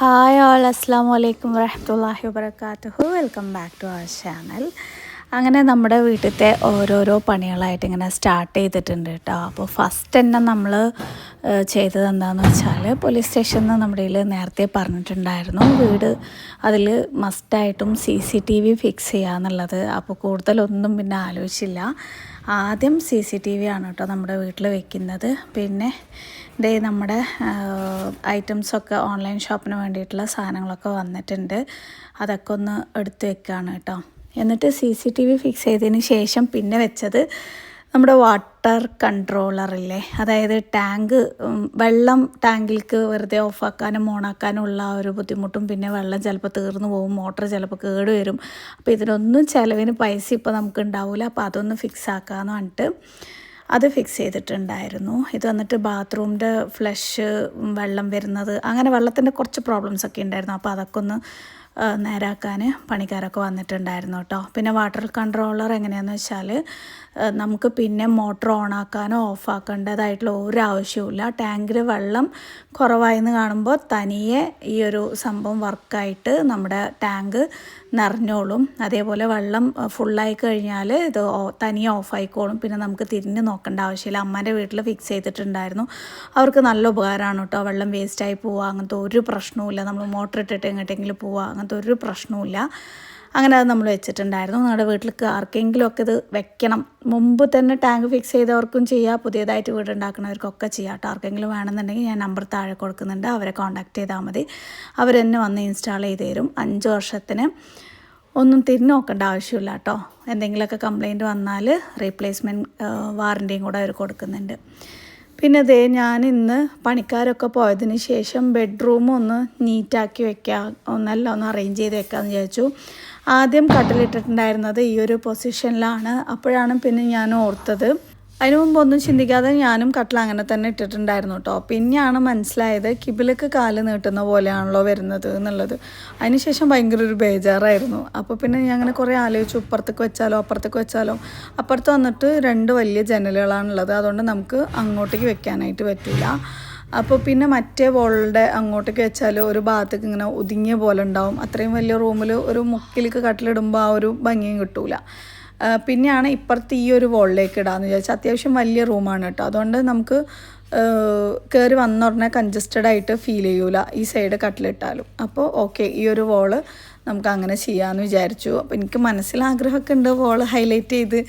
Hi all, അസ്സാമു അലൈക്കും വറഹ്മത്തുള്ളാഹി വബറകാതുഹു. Welcome back to our channel. അങ്ങനെ നമ്മുടെ വീട്ടിലത്തെ ഓരോരോ പണികളായിട്ട് ഇങ്ങനെ സ്റ്റാർട്ട് ചെയ്തിട്ടുണ്ട് കേട്ടോ. അപ്പോൾ ഫസ്റ്റ് തന്നെ നമ്മൾ ചെയ്തത് എന്താണെന്ന് വെച്ചാൽ, പോലീസ് സ്റ്റേഷനിൽ നിന്ന് നമ്മുടെ നേരത്തെ പറഞ്ഞിട്ടുണ്ടായിരുന്നു വീട് അതിൽ മസ്റ്റായിട്ടും CCTV ഫിക്സ് ചെയ്യുക എന്നുള്ളത്. അപ്പോൾ കൂടുതലൊന്നും പിന്നെ ആലോചിച്ചില്ല. ആദ്യം CCTV ആണ് കേട്ടോ നമ്മുടെ വീട്ടിൽ വെക്കുന്നത്. പിന്നെ ദേ നമ്മുടെ ഐറ്റംസൊക്കെ ഓൺലൈൻ ഷോപ്പിന് വേണ്ടിയിട്ടുള്ള സാധനങ്ങളൊക്കെ വന്നിട്ടുണ്ട്. അതൊക്കെ ഒന്ന് എടുത്ത് വെക്കുകയാണ് കേട്ടോ. എന്നിട്ട് CCTV ഫിക്സ് ചെയ്തതിന് ശേഷം പിന്നെ വെച്ചത് നമ്മുടെ വാട്ടർ കൺട്രോളറില്ലേ, അതായത് ടാങ്ക്, വെള്ളം ടാങ്കിലേക്ക് വെറുതെ ഓഫാക്കാനും ഓണാക്കാനും ഉള്ള ഒരു ബുദ്ധിമുട്ടും, പിന്നെ വെള്ളം ചിലപ്പോൾ തീർന്നു പോകും, മോട്ടർ ചിലപ്പോൾ കേട് വരും. അപ്പോൾ ഇതിനൊന്നും ചിലവിന് പൈസ ഇപ്പോൾ നമുക്ക് ഉണ്ടാവില്ല. അപ്പോൾ അതൊന്ന് ഫിക്സ് ആക്കാമെന്ന് പറഞ്ഞിട്ട് അത് ഫിക്സ് ചെയ്തിട്ടുണ്ടായിരുന്നു. ഇത് വന്നിട്ട് ബാത്റൂമിൻ്റെ ഫ്ലഷ് വെള്ളം വരുന്നത്, അങ്ങനെ വെള്ളത്തിൻ്റെ കുറച്ച് പ്രോബ്ലംസ് ഒക്കെ ഉണ്ടായിരുന്നു. അപ്പോൾ അതൊക്കെ ഒന്ന് നേരാക്കാൻ പണിക്കാരൊക്കെ വന്നിട്ടുണ്ടായിരുന്നു കേട്ടോ. പിന്നെ വാട്ടർ കൺട്രോളർ എങ്ങനെയാണെന്ന് വെച്ചാൽ, നമുക്ക് പിന്നെ മോട്ടർ ഓണാക്കാനോ ഓഫാക്കേണ്ടതായിട്ടുള്ള ഒരു ആവശ്യവുമില്ല. ടാങ്കിൽ വെള്ളം കുറവായെന്ന് കാണുമ്പോൾ തനിയെ ഈ ഒരു സംഭവം വർക്കായിട്ട് നമ്മുടെ ടാങ്ക് നിറഞ്ഞോളും. അതേപോലെ വെള്ളം ഫുള്ളായി കഴിഞ്ഞാൽ ഇത് തനിയെ ഓഫായിക്കോളും. പിന്നെ നമുക്ക് തിരിഞ്ഞ് നോക്കേണ്ട ആവശ്യമില്ല. അമ്മേൻ്റെ വീട്ടിൽ ഫിക്സ് ചെയ്തിട്ടുണ്ടായിരുന്നു. അവർക്ക് നല്ല ഉപകാരമാണ് കേട്ടോ. വെള്ളം വേസ്റ്റായി പോവുക അങ്ങനത്തെ ഒരു പ്രശ്നവുമില്ല. നമ്മൾ മോട്ടർ ഇട്ടിട്ട് എങ്ങോട്ടെങ്കിലും പോവുക അങ്ങനത്തെ ഒരു പ്രശ്നവുമില്ല. അങ്ങനെ അത് നമ്മൾ വെച്ചിട്ടുണ്ടായിരുന്നു. നമ്മുടെ വീട്ടിലേക്ക് ആർക്കെങ്കിലുമൊക്കെ ഇത് വെക്കണം, മുമ്പ് തന്നെ ടാങ്ക് ഫിക്സ് ചെയ്തവർക്കും ചെയ്യാം, പുതിയതായിട്ട് വീട് ഉണ്ടാക്കുന്നവർക്കൊക്കെ ചെയ്യാം കേട്ടോ. ആർക്കെങ്കിലും വേണമെന്നുണ്ടെങ്കിൽ ഞാൻ നമ്പർ താഴെ കൊടുക്കുന്നുണ്ട്, അവരെ കോൺടാക്ട് ചെയ്താൽ മതി. അവർ തന്നെ വന്ന് ഇൻസ്റ്റാൾ ചെയ്ത് തരും. 5 വർഷത്തിന് ഒന്നും തിരിഞ്ഞ് നോക്കേണ്ട ആവശ്യമില്ല കേട്ടോ. എന്തെങ്കിലുമൊക്കെ കംപ്ലൈൻറ്റ് വന്നാൽ റീപ്ലേസ്മെൻറ്റ് വാറൻറ്റിയും കൂടെ അവർ കൊടുക്കുന്നുണ്ട്. പിന്നെ ദേ ഞാൻ ഇന്ന് പണിക്കാരൊക്കെ പോയതിന് ശേഷം ബെഡ്റൂം ഒന്ന് നീറ്റാക്കി ഒന്ന് അറേഞ്ച് ചെയ്ത് വെക്കാമെന്ന് വിചാരിച്ചു. ആദ്യം കട്ടിലിട്ടിട്ടുണ്ടായിരുന്നത് ഈ ഒരു പൊസിഷനിലാണ്. അപ്പോഴാണ് പിന്നെ ഞാൻ ഓർത്തത്. അതിന് മുമ്പ് ഒന്നും ചിന്തിക്കാതെ ഞാനും കട്ടിൽ അങ്ങനെ തന്നെ ഇട്ടിട്ടുണ്ടായിരുന്നു കേട്ടോ. പിന്നെയാണ് മനസ്സിലായത് കിബിലേക്ക് കാല് നീട്ടുന്ന പോലെയാണല്ലോ വരുന്നത് എന്നുള്ളത്. അതിനുശേഷം ഭയങ്കര ഒരു ബേജാറായിരുന്നു. അപ്പോൾ പിന്നെ ഞാൻ അങ്ങനെ കുറേ ആലോചിച്ചു, ഇപ്പുറത്തേക്ക് വെച്ചാലോ അപ്പുറത്തേക്ക് വെച്ചാലോ. അപ്പുറത്ത് വന്നിട്ട് 2 വലിയ ജനലുകളാണുള്ളത്, അതുകൊണ്ട് നമുക്ക് അങ്ങോട്ടേക്ക് വെക്കാനായിട്ട് പറ്റില്ല. അപ്പോൾ പിന്നെ മറ്റേ വോളിൻ്റെ അങ്ങോട്ടേക്ക് വെച്ചാൽ ഒരു ഭാഗത്തേക്ക് ഇങ്ങനെ ഒതുങ്ങിയ പോലെ ഉണ്ടാവും. അത്രയും വലിയ റൂമിൽ ഒരു മുക്കിലേക്ക് കട്ടിലിടുമ്പോൾ ആ ഒരു ഭംഗിയും കിട്ടൂല. പിന്നെയാണ് ഇപ്പുറത്ത് ഈ ഒരു വോളിലേക്ക് ഇടാമെന്ന് വിചാരിച്ചാൽ. അത്യാവശ്യം വലിയ റൂമാണ് കേട്ടോ. അതുകൊണ്ട് നമുക്ക് കയറി വന്ന ഉടനെ കൺജസ്റ്റഡ് ആയിട്ട് ഫീൽ ചെയ്യൂല ഈ സൈഡ് കട്ടിലിട്ടാലും. അപ്പോൾ ഓക്കെ, ഈ ഒരു വോള് നമുക്ക് അങ്ങനെ ചെയ്യാമെന്ന് വിചാരിച്ചു. അപ്പോൾ എനിക്ക് മനസ്സിലാഗ്രഹമൊക്കെ ഉണ്ട് വോള് ഹൈലൈറ്റ് ചെയ്ത്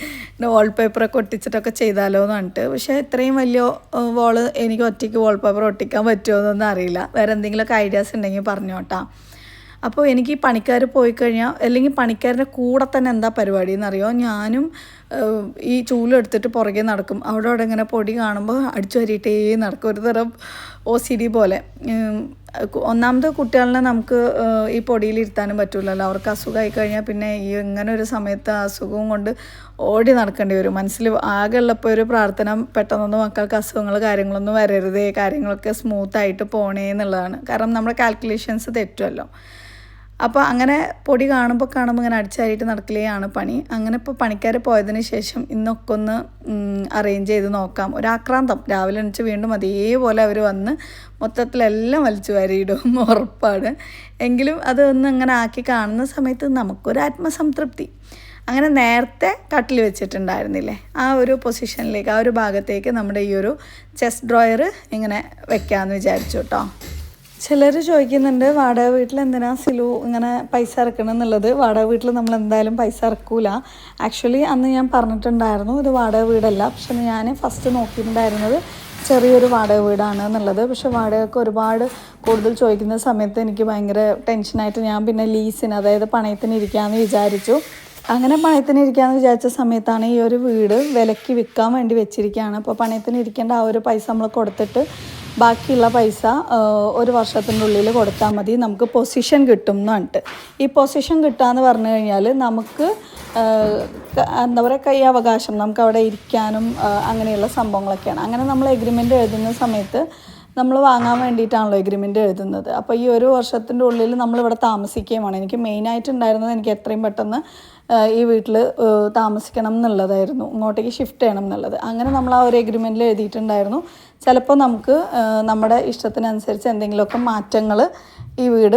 വാൾപേപ്പറൊക്കെ ഒട്ടിച്ചിട്ടൊക്കെ ചെയ്താലോ എന്ന് പറഞ്ഞിട്ട്. പക്ഷേ ഇത്രയും വലിയ വോള് എനിക്ക് ഒറ്റയ്ക്ക് വാൾപേപ്പർ ഒട്ടിക്കാൻ പറ്റുമോ എന്നൊന്നും അറിയില്ല. വേറെ എന്തെങ്കിലുമൊക്കെ ഐഡിയാസ് ഉണ്ടെങ്കിൽ പറഞ്ഞോട്ടാ. അപ്പോൾ എനിക്ക് ഈ പണിക്കാർ പോയി കഴിഞ്ഞാൽ, അല്ലെങ്കിൽ പണിക്കാരുടെ കൂടെ തന്നെ എന്താ പരിപാടി എന്നറിയോ, ഞാനും ഈ ചൂലെടുത്തിട്ട് പുറകെ നടക്കും. അവിടെ ഇങ്ങനെ പൊടി കാണുമ്പോൾ അടിച്ചു വരിയിട്ടേ നടക്കും. ഒരു തരം OCD പോലെ. ഒന്നാമത് കുട്ടികളെ നമുക്ക് ഈ പൊടിയിലിരുത്താനും പറ്റില്ലല്ലോ. അവർക്ക് അസുഖമായി കഴിഞ്ഞാൽ പിന്നെ ഈ ഇങ്ങനെ ഒരു സമയത്ത് അസുഖവും കൊണ്ട് ഓടി നടക്കേണ്ടി വരും. മനസ്സിൽ ആകെ ഉള്ളപ്പോൾ ഒരു പ്രാർത്ഥന, പെട്ടെന്നൊന്നും മക്കൾക്ക് അസുഖങ്ങൾ കാര്യങ്ങളൊന്നും വരരുതേ, കാര്യങ്ങളൊക്കെ സ്മൂത്തായിട്ട് പോണേ എന്നുള്ളതാണ്. കാരണം നമ്മുടെ കാൽക്കുലേഷൻസ് തെറ്റുമല്ലോ. അപ്പോൾ അങ്ങനെ പൊടി കാണുമ്പോൾ ഇങ്ങനെ അടിച്ചായിട്ട് നടക്കലെയാണ് പണി. അങ്ങനെ ഇപ്പോൾ പണിക്കാർ പോയതിന് ശേഷം ഇന്നൊക്കെ ഒന്ന് അറേഞ്ച് ചെയ്ത് നോക്കാം. ഒരാക്രാന്തം. രാവിലെ എണിച്ച് വീണ്ടും അതേപോലെ അവർ വന്ന് മൊത്തത്തിലെല്ലാം വലിച്ചു വാരിയിടും, ഉറപ്പാണ്. എങ്കിലും അതൊന്ന് അങ്ങനെ ആക്കി കാണുന്ന സമയത്ത് നമുക്കൊരു ആത്മസംതൃപ്തി. അങ്ങനെ നേരത്തെ കട്ടിൽ വെച്ചിട്ടുണ്ടായിരുന്നില്ലേ, ആ ഒരു പൊസിഷനിലേക്ക്, ആ ഒരു ഭാഗത്തേക്ക് നമ്മുടെ ഈ ഒരു ചെസ്റ്റ് ഡ്രോയർ ഇങ്ങനെ വെക്കാമെന്ന് വിചാരിച്ചു കേട്ടോ. ചിലർ ചോദിക്കുന്നുണ്ട്, വാടക വീട്ടിൽ എന്തിനാ സിലു ഇങ്ങനെ പൈസ ഇറക്കണം എന്നുള്ളത്. വാടക വീട്ടിൽ നമ്മൾ എന്തായാലും പൈസ ഇറക്കൂല. ആക്ച്വലി അന്ന് ഞാൻ പറഞ്ഞിട്ടുണ്ടായിരുന്നു ഇത് വാടക വീടല്ല. പക്ഷെ ഞാൻ ഫസ്റ്റ് നോക്കിയിട്ടുണ്ടായിരുന്നത് ചെറിയൊരു വാടക വീടാണ് എന്നുള്ളത്. പക്ഷെ വാടകയ്ക്ക് ഒരുപാട് കൂടുതൽ ചോദിക്കുന്ന സമയത്ത് എനിക്ക് ഭയങ്കര ടെൻഷനായിട്ട് ഞാൻ പിന്നെ ലീസിന്, അതായത് പണയത്തിന് ഇരിക്കാമെന്ന് വിചാരിച്ചു. അങ്ങനെ പണയത്തിന് ഇരിക്കാമെന്ന് വിചാരിച്ച സമയത്താണ് ഈ ഒരു വീട് വിലയ്ക്ക് വിൽക്കാൻ വേണ്ടി വെച്ചിരിക്കുകയാണ്. അപ്പോൾ പണയത്തിന് ഇരിക്കേണ്ട ആ ഒരു പൈസ നമ്മൾ കൊടുത്തിട്ട് ബാക്കിയുള്ള പൈസ 1 വർഷത്തിൻ്റെ ഉള്ളിൽ കൊടുത്താൽ മതി, നമുക്ക് പൊസിഷൻ കിട്ടും എന്ന് പറഞ്ഞിട്ട്. ഈ പൊസിഷൻ കിട്ടുകയെന്ന് പറഞ്ഞു കഴിഞ്ഞാൽ നമുക്ക് എന്താ പറയുക, കൈ അവകാശം, നമുക്ക് അവിടെ ഇരിക്കാനും അങ്ങനെയുള്ള സംഭവങ്ങളൊക്കെയാണ്. അങ്ങനെ നമ്മൾ എഗ്രിമെൻ്റ് എഴുതുന്ന സമയത്ത് നമ്മൾ വാങ്ങാൻ വേണ്ടിയിട്ടാണല്ലോ എഗ്രിമെൻ്റ് എഴുതുന്നത്. അപ്പോൾ ഈ 1 വർഷത്തിൻ്റെ ഉള്ളിൽ നമ്മളിവിടെ താമസിക്കുകയുമാണ്. എനിക്ക് മെയിനായിട്ടുണ്ടായിരുന്നത് എനിക്ക് എത്രയും പെട്ടെന്ന് ഈ വീട്ടിൽ താമസിക്കണം എന്നുള്ളതായിരുന്നു, ഇങ്ങോട്ടേക്ക് ഷിഫ്റ്റ് ചെയ്യണം എന്നുള്ളത്. അങ്ങനെ നമ്മൾ ആ ഒരു എഗ്രിമെൻറ്റിൽ എഴുതിയിട്ടുണ്ടായിരുന്നു. ചിലപ്പോൾ നമുക്ക് നമ്മുടെ ഇഷ്ടത്തിനനുസരിച്ച് എന്തെങ്കിലുമൊക്കെ മാറ്റങ്ങൾ ഈ വീട്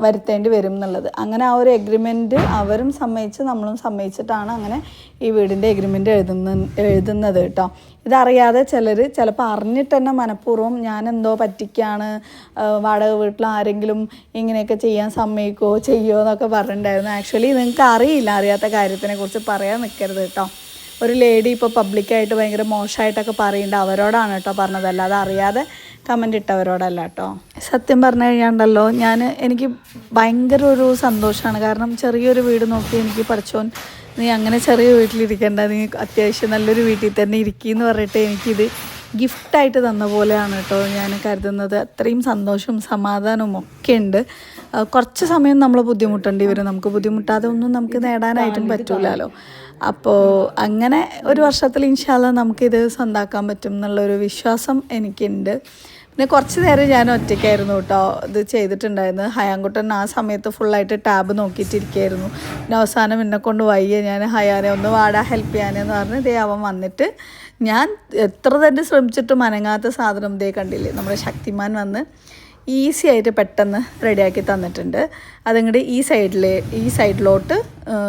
വരുത്തേണ്ടി വരും എന്നുള്ളത്. അങ്ങനെ ആ ഒരു എഗ്രിമെൻറ്റ് അവരും സമ്മതിച്ച് നമ്മളും സമ്മതിച്ചിട്ടാണ് അങ്ങനെ ഈ വീടിൻ്റെ എഗ്രിമെൻറ്റ് എഴുതുന്നത് കേട്ടോ. ഇതറിയാതെ ചിലർ ചിലപ്പോൾ അറിഞ്ഞിട്ട് തന്നെ മനഃപൂർവ്വം ഞാനെന്തോ പറ്റിക്കാണ്, വാടക വീട്ടിൽ ആരെങ്കിലും ഇങ്ങനെയൊക്കെ ചെയ്യാൻ സമ്മതിക്കുമോ ചെയ്യുമോ എന്നൊക്കെ പറഞ്ഞിട്ടുണ്ടായിരുന്നു. ആക്ച്വലി നിങ്ങൾക്ക് അറിയാത്ത കാര്യത്തിനെ കുറിച്ച് പറയാൻ നിൽക്കരുത് കേട്ടോ. ഒരു ലേഡി ഇപ്പോൾ പബ്ലിക്കായിട്ട് ഭയങ്കര മോശമായിട്ടൊക്കെ പറയുന്നുണ്ട്, അവരോടാണ് കേട്ടോ പറഞ്ഞതല്ല, അത് അറിയാതെ കമൻ്റ് ഇട്ടവരോടല്ല കേട്ടോ. സത്യം പറഞ്ഞു കഴിഞ്ഞാണ്ടല്ലോ എനിക്ക് ഭയങ്കര ഒരു സന്തോഷമാണ്. കാരണം ചെറിയൊരു വീട് നോക്കി എനിക്ക് പഠിച്ചോൻ നീ അങ്ങനെ ചെറിയ വീട്ടിലിരിക്കേണ്ട, നീ അത്യാവശ്യം നല്ലൊരു വീട്ടിൽ തന്നെ ഇരിക്കുമെന്ന് പറഞ്ഞിട്ട് എനിക്കിത് ഗിഫ്റ്റായിട്ട് തന്ന പോലെയാണ് കേട്ടോ ഞാൻ കരുതുന്നത്. അത്രയും സന്തോഷവും സമാധാനവും ഒക്കെ ഉണ്ട്. കുറച്ച് സമയം നമ്മൾ ബുദ്ധിമുട്ടേണ്ടി വരും, നമുക്ക് ബുദ്ധിമുട്ടാതെ ഒന്നും നമുക്ക് നേടാനായിട്ടും പറ്റില്ലല്ലോ. അപ്പോൾ അങ്ങനെ ഒരു വർഷത്തിൽ ഇൻഷാ അല്ലാഹ് നമുക്കിത് സ്വന്തമാക്കാൻ പറ്റും എന്നുള്ളൊരു വിശ്വാസം എനിക്കുണ്ട്. പിന്നെ കുറച്ച് നേരം ഞാൻ ഒറ്റയ്ക്കായിരുന്നു കേട്ടോ ഇത് ചെയ്തിട്ടുണ്ടായിരുന്നു. ഹയാൻകുട്ടൻ ആ സമയത്ത് ഫുള്ളായിട്ട് ടാബ് നോക്കിയിട്ടിരിക്കുകയായിരുന്നു. പിന്നെ അവസാനം എന്നെ കൊണ്ട് വയ്യ, ഞാൻ ഹയാനെ ഒന്ന് വാടാ ഹെൽപ്പ് ചെയ്യാനെന്ന് പറഞ്ഞ് ഇതേ അവൻ വന്നിട്ട് ഞാൻ എത്ര തന്നെ ശ്രമിച്ചിട്ടും അനങ്ങാത്ത സാധനം ഇതേ കണ്ടില്ലേ, നമ്മുടെ ശക്തിമാൻ വന്ന് ഈസി ആയിട്ട് പെട്ടെന്ന് റെഡിയാക്കി തന്നിട്ടുണ്ട്. അതങ്ങോട്ട് ഈ സൈഡിലോട്ട്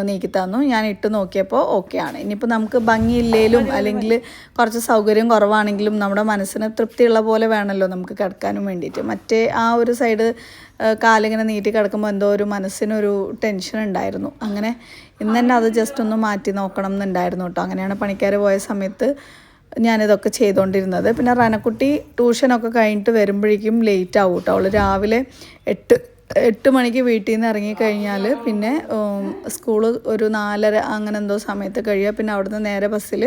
നീക്കി തന്നു. ഞാൻ ഇട്ട് നോക്കിയപ്പോൾ ഓക്കെയാണ്. ഇനിയിപ്പോൾ നമുക്ക് ഭംഗിയില്ലേലും അല്ലെങ്കിൽ കുറച്ച് സൗകര്യം കുറവാണെങ്കിലും നമ്മുടെ മനസ്സിന് തൃപ്തിയുള്ള പോലെ വേണമല്ലോ നമുക്ക് കിടക്കാനും വേണ്ടിയിട്ട്. മറ്റേ ആ ഒരു സൈഡ് കാലിങ്ങനെ നീട്ടി കിടക്കുമ്പോൾ എന്തോ ഒരു മനസ്സിനൊരു ടെൻഷൻ ഉണ്ടായിരുന്നു. അങ്ങനെ ഇന്ന് തന്നെ അത് ജസ്റ്റ് ഒന്ന് മാറ്റി നോക്കണം എന്നുണ്ടായിരുന്നു കേട്ടോ. അങ്ങനെയാണ് പണിക്കാർ പോയ സമയത്ത് ഞാനിതൊക്കെ ചെയ്തുകൊണ്ടിരുന്നത്. പിന്നെ റനക്കുട്ടി ട്യൂഷനൊക്കെ കഴിഞ്ഞിട്ട് വരുമ്പോഴേക്കും ലേറ്റ് ആവും കേട്ടോ. അവൾ രാവിലെ 8 മണിക്ക് വീട്ടിൽ നിന്ന് ഇറങ്ങിക്കഴിഞ്ഞാൽ പിന്നെ സ്കൂള് ഒരു 4:30 അങ്ങനെ എന്തോ സമയത്ത് കഴിയുക. പിന്നെ അവിടുന്ന് നേരെ ബസ്സിൽ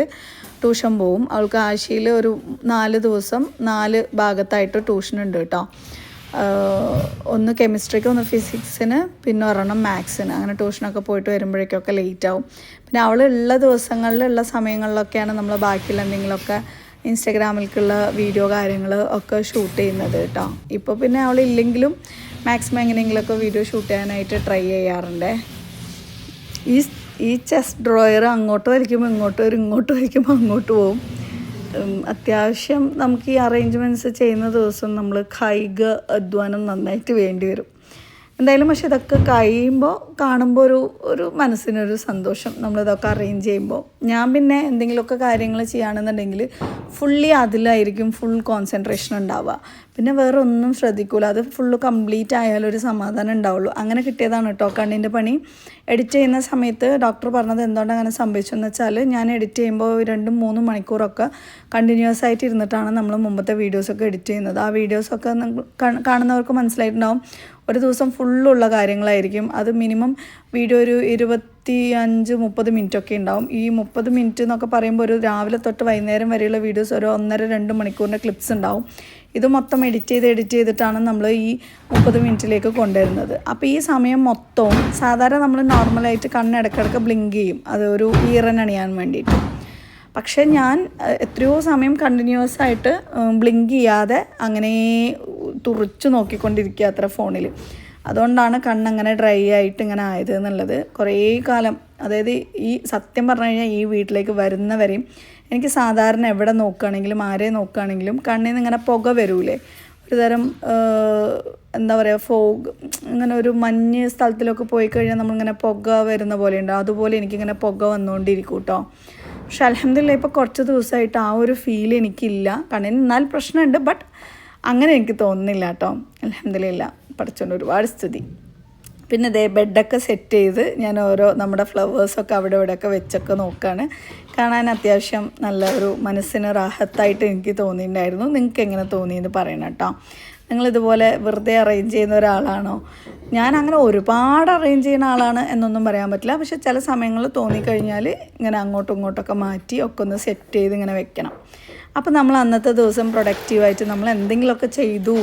ട്യൂഷൻ പോവും. അവൾക്ക് ആഴ്ചയിൽ ഒരു 4 ദിവസം 4 ഭാഗത്തായിട്ട് ട്യൂഷനുണ്ട് കേട്ടോ. ഒന്ന് കെമിസ്ട്രിക്ക്, ഒന്ന് ഫിസിക്സിന്, പിന്നെ ഒരെണ്ണം മാത്സിന്. അങ്ങനെ ട്യൂഷനൊക്കെ പോയിട്ട് വരുമ്പോഴേക്കൊക്കെ ലേറ്റ് ആവും. പിന്നെ അവളുള്ള ദിവസങ്ങളിലുള്ള സമയങ്ങളിലൊക്കെയാണ് നമ്മൾ ബാക്കിയുള്ള എന്തെങ്കിലുമൊക്കെ ഇൻസ്റ്റഗ്രാമിലേക്കുള്ള വീഡിയോ കാര്യങ്ങൾ ഒക്കെ ഷൂട്ട് ചെയ്യുന്നത് കേട്ടോ. ഇപ്പോൾ പിന്നെ അവളില്ലെങ്കിലും മാക്സിമം എങ്ങനെയെങ്കിലുമൊക്കെ വീഡിയോ ഷൂട്ട് ചെയ്യാനായിട്ട് ട്രൈ ചെയ്യാറുണ്ട്. ഈ ചെസ്റ്റ് ഡ്രോയർ അങ്ങോട്ട് വലിക്കുമ്പോൾ ഇങ്ങോട്ട് വരും, ഇങ്ങോട്ട് വലിക്കുമ്പോൾ അങ്ങോട്ട് പോവും. അത്യാവശ്യം നമുക്ക് ഈ അറേഞ്ച്മെൻറ്റ്സ് ചെയ്യുന്ന ദിവസം നമ്മൾ കായിക അധ്വാനം നന്നായിട്ട് വേണ്ടി വരും എന്തായാലും. പക്ഷെ ഇതൊക്കെ കഴിയുമ്പോൾ കാണുമ്പോൾ ഒരു മനസ്സിനൊരു സന്തോഷം നമ്മളിതൊക്കെ അറേഞ്ച് ചെയ്യുമ്പോൾ. ഞാൻ പിന്നെ എന്തെങ്കിലുമൊക്കെ കാര്യങ്ങൾ ചെയ്യുകയാണെന്നുണ്ടെങ്കിൽ ഫുള്ളി അതിലായിരിക്കും ഫുൾ കോൺസെൻട്രേഷൻ ഉണ്ടാവുക. പിന്നെ വേറെ ഒന്നും ശ്രദ്ധിക്കില്ല. അത് ഫുള്ള് കംപ്ലീറ്റ് ആയാലൊരു സമാധാനം ഉണ്ടാവുള്ളൂ. അങ്ങനെ കിട്ടിയതാണ് കേട്ടോ കണ്ണിൻ്റെ പണി. എഡിറ്റ് ചെയ്യുന്ന സമയത്ത് ഡോക്ടർ പറഞ്ഞത് എന്തുകൊണ്ട് അങ്ങനെ സംഭവിച്ചതെന്ന് വെച്ചാൽ, ഞാൻ എഡിറ്റ് ചെയ്യുമ്പോൾ 2-3 മണിക്കൂറൊക്കെ കണ്ടിന്യൂസ് ആയിട്ട് ഇരുന്നിട്ടാണ് നമ്മൾ മുമ്പത്തെ വീഡിയോസൊക്കെ എഡിറ്റ് ചെയ്യുന്നത്. ആ വീഡിയോസൊക്കെ കാണുന്നവർക്ക് മനസ്സിലായിട്ടുണ്ടാവും ഒരു ദിവസം ഫുള്ളുള്ള കാര്യങ്ങളായിരിക്കും. അത് മിനിമം വീഡിയോ ഒരു 25-30 മിനിറ്റൊക്കെ ഉണ്ടാവും. ഈ 30 മിനിറ്റ് എന്നൊക്കെ പറയുമ്പോൾ ഒരു രാവിലെ തൊട്ട് വൈകുന്നേരം വരെയുള്ള വീഡിയോസ് ഒരു 1.5-2 മണിക്കൂറിൻ്റെ ക്ലിപ്സ് ഉണ്ടാവും. ഇത് മൊത്തം എഡിറ്റ് ചെയ്തിട്ടാണ് നമ്മൾ ഈ 30 മിനിറ്റിലേക്ക് കൊണ്ടുവരുന്നത്. അപ്പോൾ ഈ സമയം മൊത്തവും സാധാരണ നമ്മൾ നോർമലായിട്ട് കണ്ണിടക്കിടക്ക് ബ്ലിങ്ക് ചെയ്യും, അത് ഒരു ഈറൻ അണിയാൻ വേണ്ടിയിട്ട്. പക്ഷേ ഞാൻ എത്രയോ സമയം കണ്ടിന്യൂസ് ആയിട്ട് ബ്ലിങ്ക് ചെയ്യാതെ അങ്ങനെ തുറച്ച് നോക്കിക്കൊണ്ടിരിക്കുക അത്ര ഫോണിൽ. അതുകൊണ്ടാണ് കണ്ണങ്ങനെ ഡ്രൈ ആയിട്ട് ഇങ്ങനെ ആയത് എന്നുള്ളത്. കുറേ കാലം, അതായത് ഈ സത്യം പറഞ്ഞു കഴിഞ്ഞാൽ ഈ വീട്ടിലേക്ക് വരുന്നവരെയും എനിക്ക് സാധാരണ എവിടെ നോക്കുകയാണെങ്കിലും ആരെ നോക്കുകയാണെങ്കിലും കണ്ണിൽ നിന്ന് ഇങ്ങനെ പുക വരൂലേ, ഒരു തരം എന്താ പറയുക ഫോഗ്, ഇങ്ങനെ ഒരു മഞ്ഞ് സ്ഥലത്തിലൊക്കെ പോയി കഴിഞ്ഞാൽ നമ്മളിങ്ങനെ പുക വരുന്ന പോലെ ഉണ്ട്. അതുപോലെ എനിക്കിങ്ങനെ പുക വന്നുകൊണ്ടിരിക്കും കേട്ടോ. പക്ഷെ അൽഹംദുലില്ലാഹ് ഇപ്പോൾ കുറച്ച് ദിവസമായിട്ട് ആ ഒരു ഫീൽ എനിക്കില്ല. കണ്ണിന് എന്നാൽ പ്രശ്നമുണ്ട്, ബട്ട് അങ്ങനെ എനിക്ക് തോന്നുന്നില്ല കേട്ടോ. അൽഹംദുലില്ലാഹ്, പഠിച്ചുകൊണ്ട് ഒരുപാട് സ്തുതി. പിന്നെ ഇതേ ബെഡൊക്കെ സെറ്റ് ചെയ്ത് ഞാൻ നമ്മുടെ ഫ്ലവേഴ്സൊക്കെ അവിടെ ഇവിടെയൊക്കെ വെച്ചൊക്കെ നോക്കുകയാണ്. കാണാൻ അത്യാവശ്യം നല്ല ഒരു മനസ്സിന് റാഹത്തായിട്ട് എനിക്ക് തോന്നിയിട്ടുണ്ടായിരുന്നു. നിങ്ങൾക്ക് എങ്ങനെ തോന്നിയെന്ന് പറയണം കേട്ടോ. നിങ്ങളിതുപോലെ വെറുതെ അറേഞ്ച് ചെയ്യുന്ന ഒരാളാണോ? ഞാൻ അങ്ങനെ ഒരുപാട് അറേഞ്ച് ചെയ്യുന്ന ആളാണ് എന്നൊന്നും പറയാൻ പറ്റില്ല. പക്ഷെ ചില സമയങ്ങളിൽ തോന്നിക്കഴിഞ്ഞാൽ ഇങ്ങനെ അങ്ങോട്ടും ഇങ്ങോട്ടൊക്കെ മാറ്റി ഒക്കെ ഒന്ന് സെറ്റ് ചെയ്ത് ഇങ്ങനെ വെക്കണം. അപ്പോൾ നമ്മൾ അന്നത്തെ ദിവസം പ്രൊഡക്റ്റീവായിട്ട് നമ്മൾ എന്തെങ്കിലുമൊക്കെ ചെയ്തു,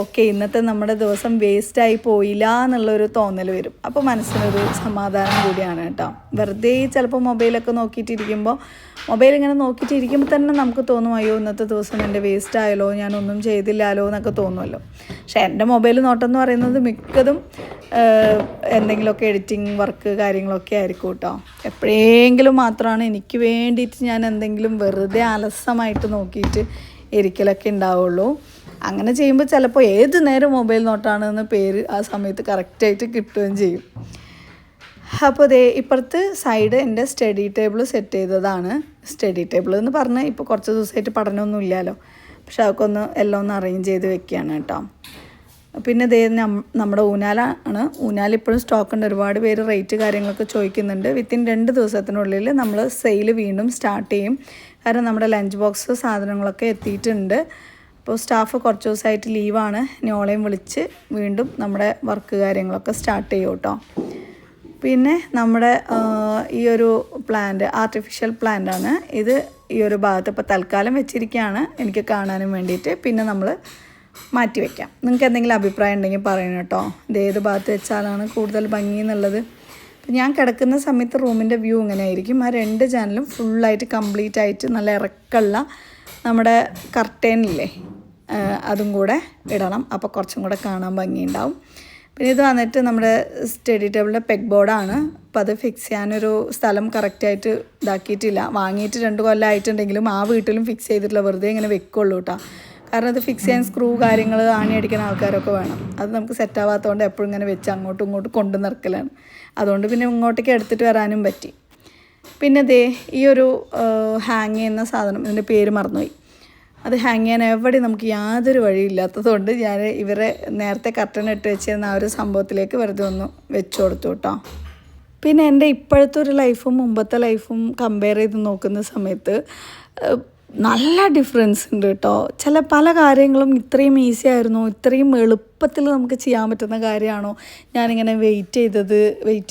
ഓക്കെ ഇന്നത്തെ നമ്മുടെ ദിവസം വേസ്റ്റായി പോയില്ല എന്നുള്ളൊരു തോന്നൽ വരും. അപ്പോൾ മനസ്സിനൊരു സമാധാനം കൂടിയാണ് കേട്ടോ. വെറുതെ ചിലപ്പോൾ മൊബൈലൊക്കെ നോക്കിയിട്ടിരിക്കുമ്പോൾ ഇങ്ങനെ നോക്കിയിട്ടിരിക്കുമ്പോൾ തന്നെ നമുക്ക് തോന്നും, അയ്യോ ഇന്നത്തെ ദിവസം എൻ്റെ വേസ്റ്റ് ആയല്ലോ, ഞാനൊന്നും ചെയ്തില്ലല്ലോ എന്നൊക്കെ തോന്നുമല്ലോ. പക്ഷേ എൻ്റെ മൊബൈൽ നോട്ടം എന്ന് പറയുന്നത് മിക്കതും എന്തെങ്കിലുമൊക്കെ എഡിറ്റിംഗ് വർക്ക് കാര്യങ്ങളൊക്കെ ആയിരിക്കും കേട്ടോ. എപ്പോഴെങ്കിലും മാത്രമാണ് എനിക്ക് വേണ്ടിയിട്ട് ഞാൻ എന്തെങ്കിലും വെറുതെ അലസമായിട്ട് നോക്കിയിട്ട് ഇരിക്കലൊക്കെ ഉണ്ടാവുള്ളൂ. അങ്ങനെ ചെയ്യുമ്പോൾ ചിലപ്പോൾ ഏത് നേരം മൊബൈൽ നോട്ടാണെന്ന് പേര് ആ സമയത്ത് കറക്റ്റായിട്ട് കിട്ടുകയും ചെയ്യും. അപ്പോൾ ഇപ്പുറത്ത് സൈഡ് എൻ്റെ സ്റ്റഡി ടേബിൾ സെറ്റ് ചെയ്തതാണ്. സ്റ്റഡി ടേബിൾ എന്ന് പറഞ്ഞാൽ ഇപ്പോൾ കുറച്ച് ദിവസമായിട്ട് പഠനമൊന്നും ഇല്ലല്ലോ, പക്ഷെ അതൊക്കെ എല്ലാം ഒന്ന് അറേഞ്ച് ചെയ്ത് വെക്കുകയാണ് കേട്ടോ. പിന്നെ നമ്മുടെ ഊഞ്ഞാലാണ്. ഊഞ്ഞാലിപ്പോഴും സ്റ്റോക്ക് ഉണ്ട്. ഒരുപാട് പേര് റേറ്റ് കാര്യങ്ങളൊക്കെ ചോദിക്കുന്നുണ്ട്. വിത്തിൻ 2 ദിവസത്തിനുള്ളിൽ നമ്മൾ സെയിൽ വീണ്ടും സ്റ്റാർട്ട് ചെയ്യും. കാരണം നമ്മുടെ ലഞ്ച് ബോക്സ് സാധനങ്ങളൊക്കെ എത്തിയിട്ടുണ്ട്. അപ്പോൾ സ്റ്റാഫ് കുറച്ച് ദിവസമായിട്ട് ലീവാണ്. ഇനി ഓളെയും വിളിച്ച് വീണ്ടും നമ്മുടെ വർക്ക് കാര്യങ്ങളൊക്കെ സ്റ്റാർട്ട് ചെയ്യും കേട്ടോ. പിന്നെ നമ്മുടെ ഈ ഒരു പ്ലാന്റ് ആർട്ടിഫിഷ്യൽ പ്ലാന്റാണ് ഇത്. ഈ ഒരു ഭാഗത്ത് ഇപ്പോൾ തൽക്കാലം വെച്ചിരിക്കുകയാണ് എനിക്ക് കാണാനും വേണ്ടിയിട്ട്. പിന്നെ നമ്മൾ മാറ്റി വയ്ക്കാം. നിങ്ങൾക്ക് എന്തെങ്കിലും അഭിപ്രായം ഉണ്ടെങ്കിൽ പറയണം കേട്ടോ. ഇത് ഏത് ഭാഗത്ത് വെച്ചാലാണ് കൂടുതൽ ഭംഗി എന്നുള്ളത്. ഞാൻ കിടക്കുന്ന സമയത്ത് റൂമിൻ്റെ വ്യൂ ഇങ്ങനെ ആയിരിക്കും. ആ 2 ജനലും ഫുള്ളായിട്ട് കംപ്ലീറ്റ് ആയിട്ട് നല്ല ഇറക്കമുള്ള നമ്മുടെ കർട്ടനില്ലേ അതും കൂടെ ഇടണം. അപ്പോൾ കുറച്ചും കൂടെ കാണാൻ ഭംഗിയുണ്ടാവും. പിന്നെ ഇത് വന്നിട്ട് നമ്മുടെ സ്റ്റഡി ടേബിളിൻ്റെ പെഗ് ബോർഡാണ്. അപ്പോൾ അത് ഫിക്സ് ചെയ്യാനൊരു സ്ഥലം കറക്റ്റായിട്ട് ഇതാക്കിയിട്ടില്ല. വാങ്ങിയിട്ട് 2 കൊല്ലമായിട്ടുണ്ടെങ്കിലും ആ വീട്ടിലും ഫിക്സ് ചെയ്തിട്ടില്ല. വെറുതെ ഇങ്ങനെ വെക്കുള്ളൂ കേട്ടോ. കാരണം അത് ഫിക്സ് ചെയ്യാൻ സ്ക്രൂ കാര്യങ്ങൾ ആണി അടിക്കുന്ന ആൾക്കാരൊക്കെ വേണം. അത് നമുക്ക് സെറ്റ് ആവാത്തതുകൊണ്ട് എപ്പോഴും ഇങ്ങനെ വെച്ച് അങ്ങോട്ടും ഇങ്ങോട്ടും കൊണ്ടു നിറക്കലാണ്. അതുകൊണ്ട് പിന്നെ ഇങ്ങോട്ടേക്ക് എടുത്തിട്ട് വരാനും പറ്റി. പിന്നെ ഈ ഒരു ഹാങ് ചെയ്യുന്ന സാധനം, ഇതിൻ്റെ പേര് മറന്നുപോയി. അത് ഹാങ് ചെയ്യാൻ എവിടെ നമുക്ക് യാതൊരു വഴിയില്ലാത്തതുകൊണ്ട് ഞാൻ ഇവരെ നേരത്തെ കർട്ടൻ ഇട്ട് വെച്ചിരുന്ന ആ ഒരു സംഭവത്തിലേക്ക് വെറുതെ ഒന്ന് വെച്ചു കൊടുത്തു കേട്ടോ. പിന്നെ എൻ്റെ ഇപ്പോഴത്തെ ഒരു ലൈഫും മുമ്പത്തെ ലൈഫും കമ്പയർ ചെയ്ത് നോക്കുന്ന സമയത്ത് നല്ല ഡിഫറൻസ് ഉണ്ട് കേട്ടോ. പല കാര്യങ്ങളും ഇത്രയും ഈസി ആയിരുന്നു, ഇത്രയും എളുപ്പത്തിൽ നമുക്ക് ചെയ്യാൻ പറ്റുന്ന കാര്യമാണോ ഞാനിങ്ങനെ വെയിറ്റ്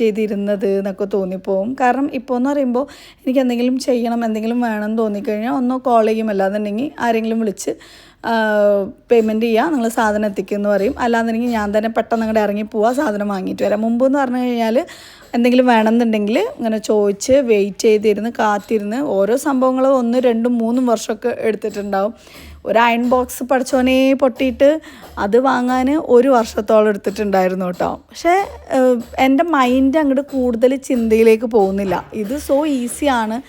ചെയ്തിരുന്നത് എന്നൊക്കെ തോന്നിപ്പോവും. കാരണം ഇപ്പോൾ എന്ന് പറയുമ്പോൾ എനിക്ക് എന്തെങ്കിലും ചെയ്യണം, എന്തെങ്കിലും വേണമെന്ന് തോന്നിക്കഴിഞ്ഞാൽ ഒന്നോ കോൾ ചെയ്യും, അല്ലാന്നുണ്ടെങ്കിൽ ആരെങ്കിലും വിളിച്ച് പേയ്മെൻറ്റ് ചെയ്യുക, നിങ്ങൾ സാധനം എത്തിക്കുമെന്ന് പറയും. അല്ലാന്നുണ്ടെങ്കിൽ ഞാൻ തന്നെ പെട്ടെന്ന് അങ്ങോട്ട് ഇറങ്ങി പോവുക, സാധനം വാങ്ങിയിട്ട് വരാം. മുമ്പെന്ന് പറഞ്ഞു കഴിഞ്ഞാൽ എന്തെങ്കിലും വേണമെന്നുണ്ടെങ്കിൽ ഇങ്ങനെ ചോദിച്ച് വെയിറ്റ് ചെയ്തിരുന്ന് കാത്തിരുന്ന് ഓരോ സംഭവങ്ങൾ 1, 2, 3 വർഷമൊക്കെ എടുത്തിട്ടുണ്ടാവും. ഒരു അയൺ ബോക്സ് പഠിച്ചോനെ പൊട്ടിയിട്ട് അത് വാങ്ങാൻ 1 വർഷത്തോളം എടുത്തിട്ടുണ്ടായിരുന്നു കേട്ടോ. പക്ഷേ എൻ്റെ മൈൻഡ് അങ്ങോട്ട് കൂടുതൽ ചിന്തയിലേക്ക് പോകുന്നില്ല. ഇത് സോ ഈസിയാണ്.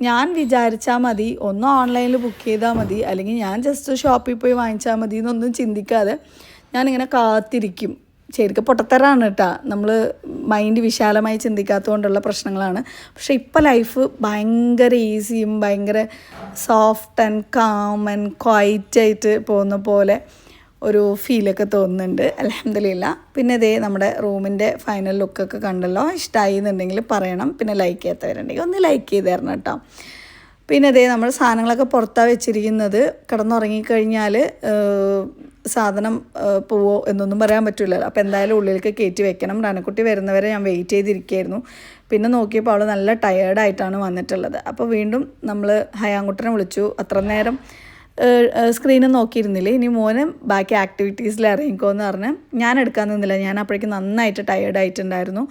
ഞാൻ വിചാരിച്ചാൽ മതി, ഒന്ന് ഓൺലൈനിൽ ബുക്ക് ചെയ്താൽ മതി, അല്ലെങ്കിൽ ഞാൻ ജസ്റ്റ് ഷോപ്പിൽ പോയി വാങ്ങിച്ചാൽ മതി എന്നൊന്നും ചിന്തിക്കാതെ ഞാനിങ്ങനെ കാത്തിരിക്കും. ശരിക്കും പൊട്ടത്തരാണ് കേട്ടോ. നമ്മൾ മൈൻഡ് വിശാലമായി ചിന്തിക്കാത്തതുകൊണ്ടുള്ള പ്രശ്നങ്ങളാണ്. പക്ഷേ ഇപ്പോൾ ലൈഫ് ഭയങ്കര ഈസിയും ഭയങ്കര സോഫ്റ്റ് ആൻഡ് കാം ആൻഡ് ക്വൈറ്റായിട്ട് പോകുന്ന പോലെ ഒരു ഫീലൊക്കെ തോന്നുന്നുണ്ട്. അൽഹംദുലില്ലാ. പിന്നെ നമ്മുടെ റൂമിൻ്റെ ഫൈനൽ ലുക്കൊക്കെ കണ്ടല്ലോ. ഇഷ്ടമായി എന്നുണ്ടെങ്കിൽ പറയണം. പിന്നെ ലൈക്ക് ചെയ്യാത്തവരുണ്ടെങ്കിൽ ഒന്ന് ലൈക്ക് ചെയ്ത് തരണം കേട്ടോ. പിന്നെ നമ്മൾ സാധനങ്ങളൊക്കെ പുറത്താണ് വെച്ചിരിക്കുന്നത്. കിടന്നുറങ്ങിക്കഴിഞ്ഞാൽ സാധനം പോവോ എന്നൊന്നും പറയാൻ പറ്റില്ലല്ലോ. അപ്പോൾ എന്തായാലും ഉള്ളിലേക്ക് കയറ്റി വെക്കണം. റാനക്കുട്ടി വരുന്നവരെ ഞാൻ വെയിറ്റ് ചെയ്തിരിക്കുകയായിരുന്നു. പിന്നെ നോക്കിയപ്പോൾ അവൾ നല്ല ടയേർഡായിട്ടാണ് വന്നിട്ടുള്ളത്. അപ്പോൾ വീണ്ടും നമ്മൾ ഹയാങ്കുട്ടനെ വിളിച്ചു. അത്ര നേരം സ്ക്രീനും നോക്കിയിരുന്നില്ലേ, ഇനി മോനെ ബാക്കി ആക്ടിവിറ്റീസിൽ ഇറങ്ങിക്കോ എന്ന് പറഞ്ഞ് ഞാൻ എടുക്കാൻ നിന്നില്ല. ഞാൻ അപ്പോഴേക്കും നന്നായിട്ട് ടയേർഡായിട്ടുണ്ടായിരുന്നു.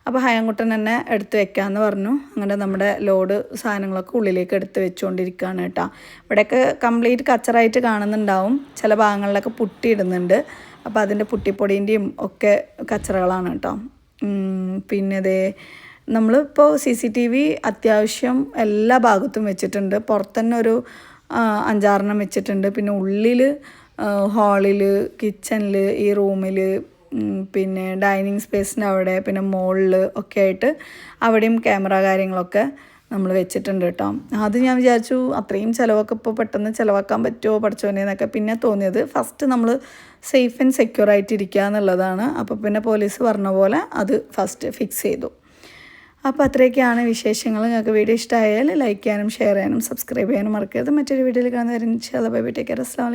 അപ്പോൾ ഹയാങ്കുട്ടൻ എന്നെ എടുത്ത് വെക്കാമെന്ന് പറഞ്ഞു. അങ്ങനെ നമ്മുടെ ലോഡ് സാധനങ്ങളൊക്കെ ഉള്ളിലേക്ക് എടുത്ത് വെച്ചുകൊണ്ടിരിക്കുകയാണ് കേട്ടോ. ഇവിടെയൊക്കെ കംപ്ലീറ്റ് കച്ചറായിട്ട് കാണുന്നുണ്ടാവും. ചില ഭാഗങ്ങളിലൊക്കെ പുട്ടിയിടുന്നുണ്ട്. അപ്പോൾ അതിൻ്റെ പുട്ടിപ്പൊടീൻ്റെയും ഒക്കെ കച്ചറകളാണ് കേട്ടോ. പിന്നെ നമ്മളിപ്പോൾ CCTV അത്യാവശ്യം എല്ലാ ഭാഗത്തും വെച്ചിട്ടുണ്ട്. പുറത്തുതന്നെ ഒരു 5-6 വെച്ചിട്ടുണ്ട്. പിന്നെ ഉള്ളിൽ ഹാളിൽ, കിച്ചണിൽ, ഈ റൂമിൽ, പിന്നെ ഡൈനിങ് സ്പേസിൻ്റെ അവിടെ, പിന്നെ മുകളിൽ ഒക്കെ ആയിട്ട് അവിടെയും ക്യാമറ കാര്യങ്ങളൊക്കെ നമ്മൾ വെച്ചിട്ടുണ്ട് കേട്ടോ. അത് ഞാൻ വിചാരിച്ചു അത്രയും ചിലവൊക്കെ ഇപ്പോൾ പെട്ടെന്ന് ചിലവാക്കാൻ പറ്റുമോ പഠിച്ചോനെന്നൊക്കെ. പിന്നെ തോന്നിയത് ഫസ്റ്റ് നമ്മൾ സേഫ് ആൻഡ് സെക്യൂർ ആയിട്ടിരിക്കുക എന്നുള്ളതാണ്. അപ്പോൾ പിന്നെ പോലീസ് പറഞ്ഞ പോലെ അത് ഫസ്റ്റ് ഫിക്സ് ചെയ്തു. അപ്പോൾ അത്രയൊക്കെയാണ് വിശേഷങ്ങൾ. നിങ്ങൾക്ക് വീഡിയോ ഇഷ്ടമായാൽ ലൈക്ക് ചെയ്യാനും ഷെയർ ചെയ്യാനും സബ്സ്ക്രൈബ് ചെയ്യാനും മറക്കരുത്. മറ്റൊരു വീഡിയോയിൽ കാണുന്നവരെ ഇൻഷാ അല്ലാഹ് ബൈ ബൈ, ടേക്ക് കെയർ, അസ്സലാമു അലൈക്കും.